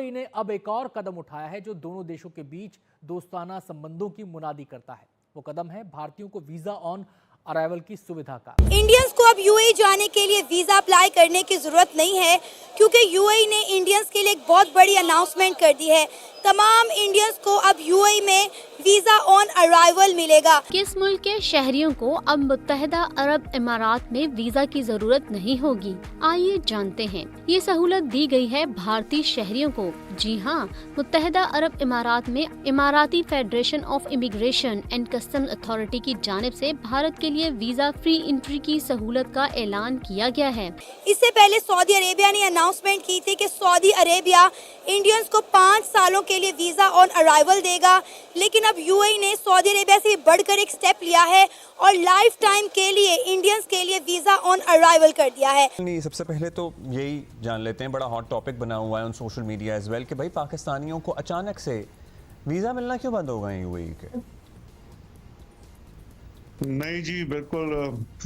UAE ने अब एक और कदम उठाया है जो दोनों देशों के बीच दोस्ताना संबंधों की मुनादी करता है। वो कदम है भारतीयों को वीजा ऑन अराइवल की सुविधा का। इंडियंस को अब यूएई जाने के लिए वीजा अप्लाई करने की जरूरत नहीं है, क्योंकि यूएई ने इंडियंस के लिए एक बहुत बड़ी अनाउंसमेंट कर दी है। तमाम इंडियंस को अब यूएई में वीजा ऑन अराइवल मिलेगा। किस मुल्क के शहरियों को अब मुत्तहदा अरब इमारात में वीजा की जरूरत नहीं होगी? आइए जानते हैं। ये सहूलत दी गई है भारतीय शहरियों को। जी हाँ, मुत्तहदा अरब इमारात में इमाराती federation of immigration and custom authority की जानिब से भारत के लिए वीजा फ्री एंट्री की सहूलत का ऐलान किया गया है। इससे पहले सऊदी अरेबिया ने अनाउंसमेंट की थी कि सऊदी अरेबिया इंडियंस को 5 सालों के लिए वीजा ऑन अराइवल देगा, लेकिन अब यूएई ने सऊदी अरेबिया से बढ़कर एक स्टेप लिया है और लाइफ टाइम के लिए इंडियंस के लिए वीजा ऑन अराइवल कर दिया है। सबसे पहले तो यही जान लेते हैं, बड़ा हॉट टॉपिक बना हुआ है on social media as well कि भाई पाकिस्तानियों को अचानक से वीजा मिलना क्यों बंद हो गए यूएई के? नहीं जी, बिल्कुल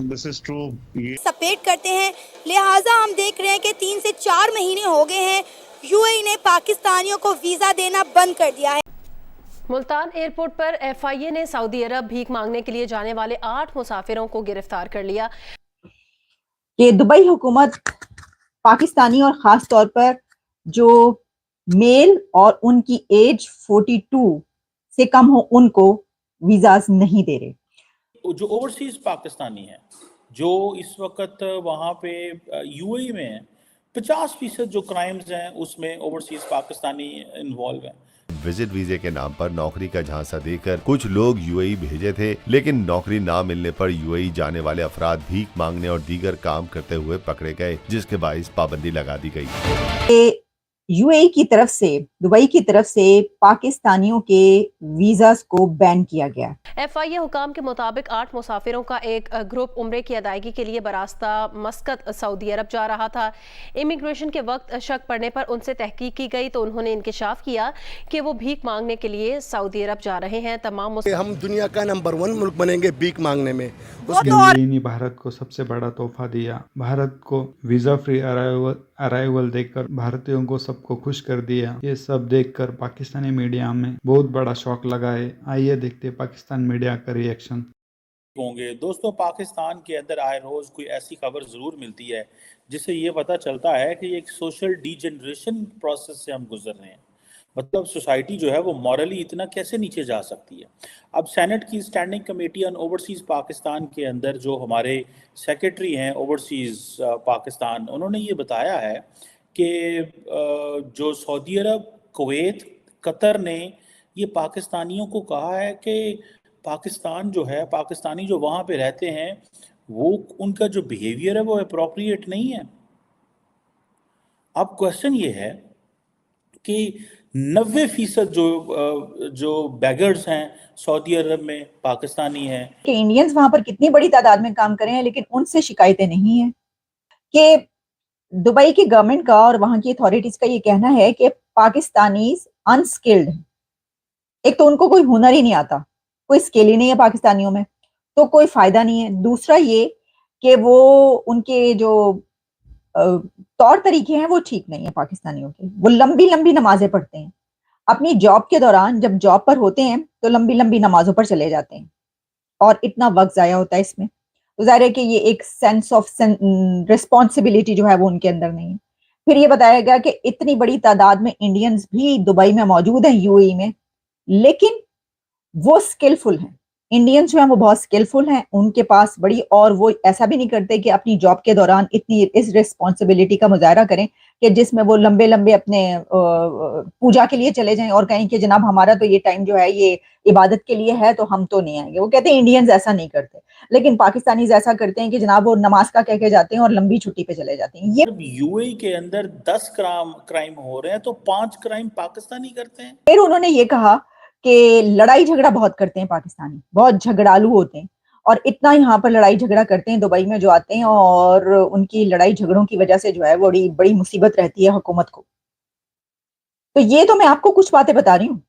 दिस इज ट्रू। ये सपोर्ट करते हैं, लिहाजा हम देख रहे हैं कि 3 से 4 महीने हो गए हैं यूएई ने पाकिस्तानियों को वीजा देना बंद कर दिया है। मुल्तान एयरपोर्ट पर एफआईए ने सऊदी अरब भीख मांगने के लिए जाने वाले 8 मुसाफिरों को गिरफ्तार कर लिया। कि दुबई हुकूमत पाकिस्तानी और ख़ास तौर पर जो मेल और उनकी एज 42 से कम हो उनको वीज़ाज नहीं दे रहे। जो ओवरसीज पाकिस्तानी है जो इस वक्त वहाँ पे यूएई में है, 50% जो क्राइम्स हैं उसमें ओवरसीज पाकिस्तानी इन्वॉल्व हैं। विजिट वीजे के नाम पर नौकरी का झांसा देकर कुछ लोग यूएई भेजे थे, लेकिन नौकरी ना मिलने पर यूएई जाने वाले अफराद भीख मांगने और दीगर काम करते हुए पकड़े गए, जिसके बाइस पाबंदी लगा दी गई। यूएई की तरफ से, दुबई की तरफ से पाकिस्तानियों के वीज़ास को बैन किया गया। एफआईए हुकाम के मुताबिक 8 मुसाफिरों का एक ग्रुप उम्रे की अदायगी के लिए बरास्ता मस्कत सऊदी अरब जा रहा था। इमिग्रेशन के वक्त शक पड़ने पर उनसे तहकीक की गई तो उन्होंने इंकशाफ किया कि वो भीख मांगने के लिए सऊदी अरब जा रहे हैं। तमाम हम दुनिया का नंबर 1 मुल्क बनेंगे भीख मांगने में। यूएई भारत को सबसे बड़ा तोहफा दिया। भारत को वीजा फ्री अराइवल देकर भारतीयों को सबको खुश कर दिया। ये सब देखकर पाकिस्तानी मीडिया में बहुत बड़ा शौक लगा है। आइए देखते पाकिस्तान मीडिया का रिएक्शन। होंगे दोस्तों, पाकिस्तान के अंदर आए रोज कोई ऐसी खबर जरूर मिलती है जिससे ये पता चलता है कि एक सोशल डीजनरेशन प्रोसेस से हम गुजर रहे हैं। मतलब सोसाइटी जो है वो मॉरली इतना कैसे नीचे जा सकती है। अब सेनेट की standing committee on overseas Pakistan के अंदर जो हमारे सेक्रेटरी हैं ओवरसीज़ पाकिस्तान, उन्होंने ये बताया है कि जो सऊदी अरब, कुवैत, कतर ने ये पाकिस्तानियों को कहा है कि पाकिस्तान जो है, पाकिस्तानी जो वहाँ पे रहते हैं वो उनका जो बिहेवियर है वो अप्रोप्रिएट नहीं है। अब क्वेश्चन ये है कि 90% जो बैगर्स हैं सऊदी अरब में पाकिस्तानी हैं। कि इंडियंस वहां पर कितनी बड़ी तादाद में काम कर रहे हैं, लेकिन उनसे शिकायतें नहीं है। कि दुबई की गवर्नमेंट का और वहां की अथॉरिटीज का ये कहना है कि पाकिस्तानी अनस्किल्ड हैं। एक तो उनको कोई हुनर ही नहीं आता, कोई स्किल ही नहीं है पाकिस्तानियों में, तो कोई फायदा नहीं है। दूसरा ये कि वो उनके जो तौर तरीके हैं वो ठीक नहीं है पाकिस्तानियों के। वो लंबी लंबी नमाजें पढ़ते हैं अपनी जॉब के दौरान, जब जॉब पर होते हैं तो लंबी लंबी नमाजों पर चले जाते हैं और इतना वक्त जाया होता है इसमें। तो जाहिर है कि ये एक सेंस ऑफ रिस्पॉन्सिबिलिटी जो है वो उनके अंदर नहीं है। फिर ये बताया गया कि इतनी बड़ी तादाद में इंडियंस भी दुबई में मौजूद हैं, यूएई में, लेकिन वो स्किलफुल हैं। इंडियंस जो हैं वो बहुत स्किलफुल हैं, उनके पास बड़ी, और वो ऐसा भी नहीं करते कि अपनी जॉब के दौरान इतनी इस रिस्पॉन्सिबिलिटी का मुजाहरा करें कि जिसमें वो लंबे लंबे अपने पूजा के लिए चले जाएं और कहें कि जनाब हमारा तो ये टाइम जो है ये इबादत के लिए है तो हम तो नहीं आएंगे। वो कहते हैं इंडियंस ऐसा नहीं करते, लेकिन पाकिस्तानीज ऐसा करते हैं कि जनाब वो नमाज का कह के जाते हैं और लंबी छुट्टी पे चले जाते हैं। ये यूएई के अंदर 10 क्राइम हो रहे हैं तो 5 क्राइम पाकिस्तानी करते हैं। फिर उन्होंने ये कहा कि लड़ाई झगड़ा बहुत करते हैं पाकिस्तानी, बहुत झगड़ालू होते हैं और इतना यहाँ पर लड़ाई झगड़ा करते हैं दुबई में जो आते हैं, और उनकी लड़ाई झगड़ों की वजह से जो है बड़ी बड़ी मुसीबत रहती है हुकूमत को। तो ये तो मैं आपको कुछ बातें बता रही हूँ,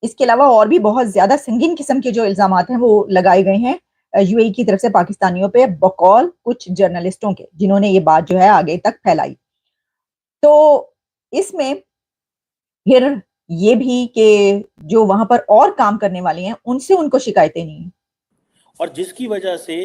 इसके अलावा और भी बहुत ज्यादा संगीन किस्म के जो इल्जामात हैं वो लगाए गए हैं यूएई की तरफ से पाकिस्तानियों पे बकौल कुछ जर्नलिस्टों के, जिन्होंने ये बात जो है आगे तक फैलाई। तो इसमें फिर ये भी कि जो वहां पर और काम करने वाले हैं उनसे उनको शिकायतें नहीं है, और जिसकी वजह से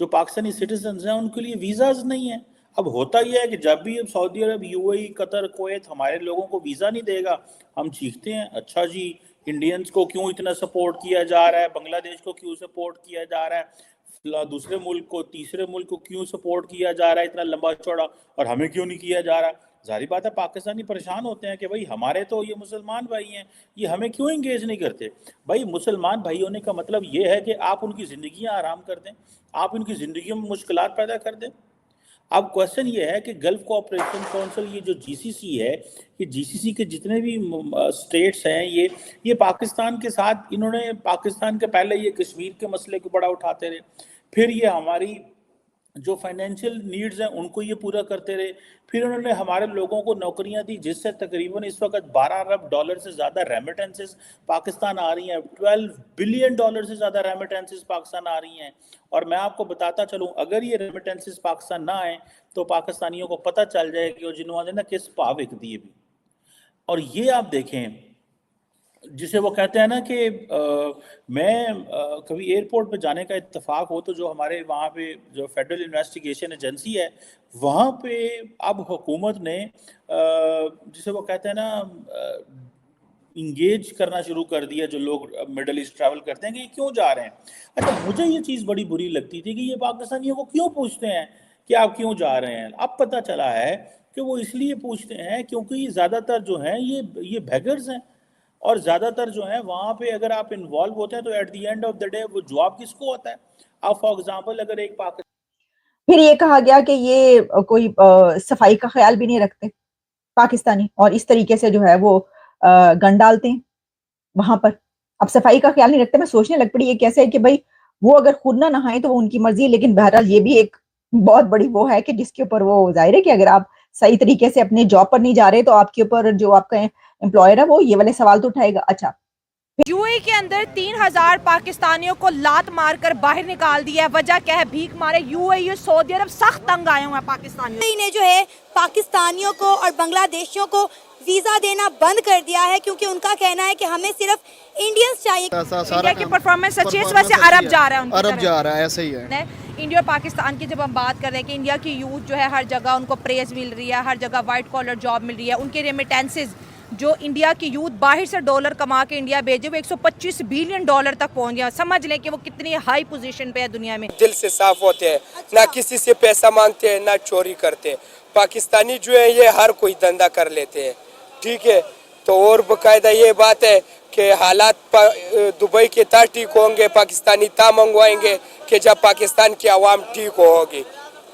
जो पाकिस्तानी सिटीजन हैं उनके लिए वीज़ाज नहीं है। अब होता यह है कि जब भी अब सऊदी अरब, यूएई, कतर, कुवैत हमारे लोगों को वीज़ा नहीं देगा, हम चीखते हैं, अच्छा जी इंडियंस को क्यों इतना सपोर्ट किया जा रहा है, बांग्लादेश को क्यों सपोर्ट किया जा रहा है, दूसरे मुल्क को, तीसरे मुल्क को क्यों सपोर्ट किया जा रहा है इतना लंबा चौड़ा, और हमें क्यों नहीं किया जा रहा। जाहिर बात है पाकिस्तानी परेशान होते हैं कि भाई हमारे तो ये मुसलमान भाई हैं, ये हमें क्यों इंगेज नहीं करते। भाई मुसलमान भाई होने का मतलब ये है कि आप उनकी ज़िंदगियां आराम कर दें, आप उनकी ज़िंदगी में मुश्किलात पैदा कर दें। अब क्वेश्चन ये है कि गल्फ कोऑपरेशन काउंसिल, ये जो जीसीसी है, ये जीसीसी के जितने भी स्टेट्स हैं, ये पाकिस्तान के साथ, इन्होंने पाकिस्तान के पहले ये कश्मीर के मसले को बड़ा उठाते रहे, फिर ये हमारी जो फाइनेंशियल नीड्स हैं उनको ये पूरा करते रहे, फिर उन्होंने हमारे लोगों को नौकरियां दी, जिससे तकरीबन इस वक्त 12 अरब डॉलर से ज़्यादा रेमिटेंसेस पाकिस्तान आ रही हैं, 12 बिलियन डॉलर से ज़्यादा रेमिटेंसेस पाकिस्तान आ रही हैं। और मैं आपको बताता चलूँ, अगर ये रेमिटेंसेस पाकिस्तान ना आए तो पाकिस्तानियों को पता चल जाए कि वो जिन्होंने ना किस भाव विक दिए भी। और ये आप देखें, जिसे वो कहते हैं ना कि मैं कभी एयरपोर्ट पे जाने का इत्तेफाक हो तो जो हमारे वहाँ पे जो फेडरल इन्वेस्टिगेशन एजेंसी है, वहाँ पे अब हुकूमत ने जिसे वो कहते हैं ना इंगेज करना शुरू कर दिया जो लोग मिडल ईस्ट ट्रैवल करते हैं कि ये क्यों जा रहे हैं। अच्छा, मुझे ये चीज़ बड़ी बुरी लगती थी कि ये पाकिस्तानियों को क्यों पूछते हैं कि आप क्यों जा रहे हैं। अब पता चला है कि वो इसलिए पूछते हैं क्योंकि ज़्यादातर जो हैं ये बेगर्स हैं, और ज़्यादातर जो है वहाँ पे अगर आप इन्वॉल्व होते हैं तो at the end of the day वो जवाब किसको होता है। अब फॉर एग्जांपल अगर एक फिर ये कहा गया कि ये कोई सफाई का ख्याल भी नहीं रखते पाकिस्तानी, और इस तरीके से जो है वो गन डालते हैं वहां पर। अब सफाई का ख्याल नहीं रखते, मैं सोचने लग पड़ी ये कैसे है कि भाई वो अगर खुद ना नहाए तो वो उनकी मर्जी है, लेकिन बहरहाल ये भी एक बहुत बड़ी वो है कि जिसके ऊपर वो जाहिर है कि अगर आप सही तरीके से अपने जॉब पर नहीं जा रहे तो आपके ऊपर जो आपका एम्प्लॉयर है वो ये वाले सवाल तो उठाएगा। अच्छा, यूएई के अंदर 3000 पाकिस्तानियों को लात मारकर बाहर निकाल दिया है। वजह क्या है? भीख मारे। यूएई सऊदी अरब सख्त तंग आए हुए हैं पाकिस्तानियों ने जो है पाकिस्तानियों को और बांग्लादेशियों को वीजा देना बंद कर दिया है, क्योंकि उनका कहना है कि हमें सिर्फ इंडियंस चाहिए। इंडिया की परफॉर्मेंस अच्छी है, इस वजह से अरब जा रहा है, अरब जा रहा है, ऐसे ही है। इंडिया और पाकिस्तान की जब हम बात कर रहे हैं कि इंडिया की यूथ जो है हर जगह उनको प्रेज मिल रही है, हर जगह वाइट कॉलर जॉब मिल रही है, उनके रेमिटेंसेज जो इंडिया की यूथ बाहर से डॉलर कमा के इंडिया भेजे वो 125 बिलियन डॉलर तक पहुंच गया। समझ लें कि वो कितनी हाई पोजीशन पे है दुनिया में। दिल से साफ होते हैं, ना किसी से पैसा मांगते हैं, ना चोरी करते हैं। पाकिस्तानी जो है ये हर कोई धंधा कर लेते हैं, ठीक है। तो और बाकायदा ये बात है कि हालात दुबई के ता ठीक होंगे, पाकिस्तानी ता मंगवाएंगे कि जब पाकिस्तान की आवाम ठीक होगी।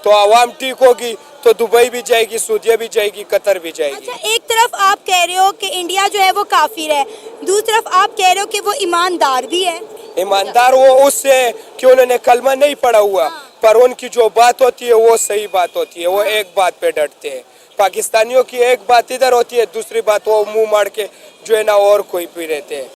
तो आवाम ठीक होगी तो दुबई भी जाएगी, सऊदीया भी जाएगी, कतर भी जाएगी। अच्छा, एक तरफ आप कह रहे हो कि इंडिया जो है वो काफिर है, दूसरी तरफ आप कह रहे हो कि वो ईमानदार भी है। ईमानदार वो उससे कि उन्होंने कलमा नहीं पढ़ा हुआ, पर उनकी जो बात होती है वो सही बात होती है, वो एक बात पे डटते हैं। पाकिस्तानियों की एक बात इधर होती है, दूसरी बात वो मुंह मार के जो है ना और कोई भी रहते हैं।